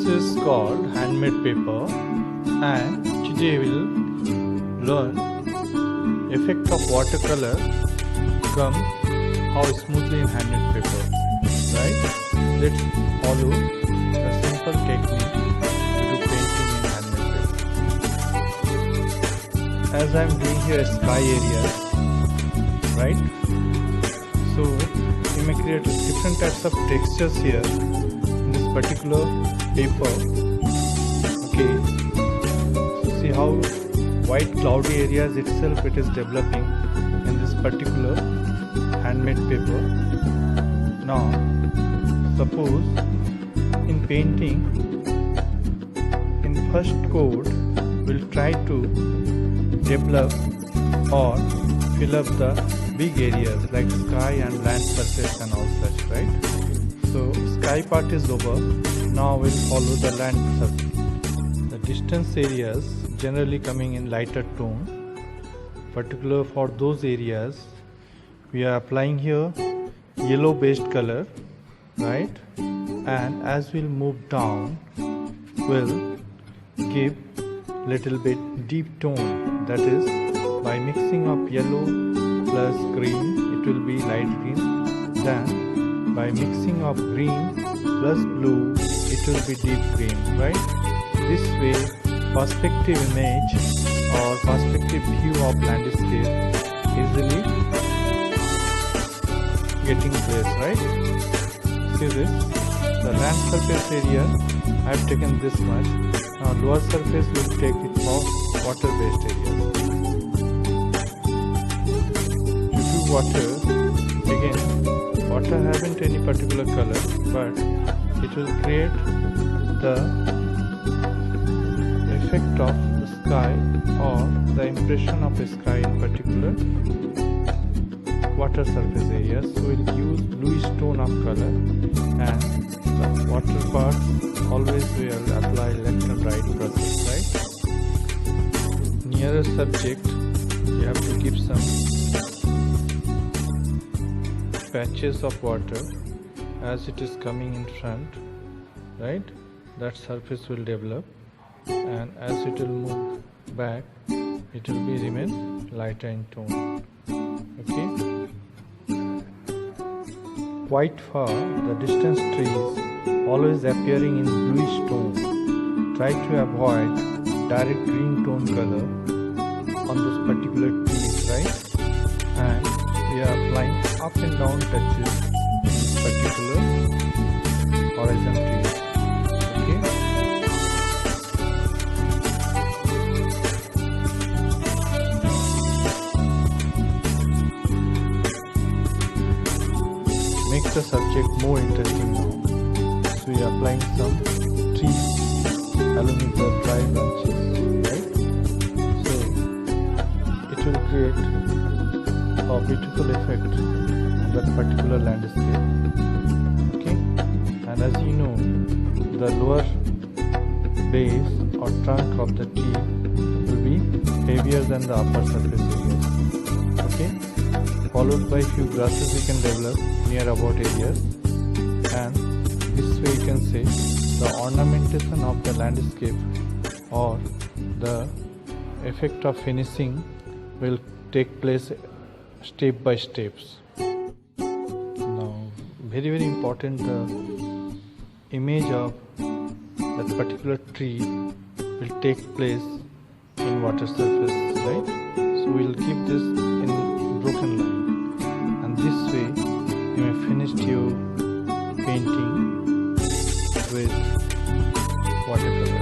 is called handmade paper, and today we'll learn effect of watercolor come how smoothly in handmade paper. Right? Let's follow a simple technique to do painting in handmade paper. As I am doing here sky area, right? So you may create different types of textures here in this particular paper. Okay, so see how white cloudy areas itself it is developing in this particular handmade paper. Now suppose in painting, in first coat we'll try to develop or fill up the big areas like sky and land surface and all such, right? So sky part is over. Now we'll follow the land surface. The distance areas generally coming in lighter tone. Particular for those areas we are applying here yellow based color, right? And as we'll move down, we'll give little bit deep tone, that is by mixing of yellow plus green it will be light green, then by mixing of green plus blue it will be deep green, right? This way perspective image or perspective view of landscape easily getting place, right? See this, the land surface area I have taken this much. Now lower surface will take it for water based areas. Due to water, again water haven't any particular color, but it will create the effect of the sky or the impression of the sky in particular water surface areas. So we'll use bluish tone of color, and the water part always we will apply left and right brushes, right? Nearer subject you have to keep some patches of water as it is coming in front, right? That surface will develop, and as it will move back it will be remain lighter in tone. Okay, white fur, the distance trees always appearing in bluish tone. Try to avoid direct green tone color on this particular trees, right? And we are applying up and down touches in this particular horizon trees. Okay. Makes the subject more interesting now. So we are applying some trees along with the dry branches, right? So it will create a beautiful effect on that particular landscape. Okay, and as you know, the lower base or trunk of the tree will be heavier than the upper surface areas. Okay, followed by few grasses we can develop near about areas, and this way you can say the ornamentation of the landscape or the effect of finishing will take place step by steps. Now very important, the image of that particular tree will take place in water surface, right? So we'll keep this in broken line, and this way you may finish your painting with watercolor.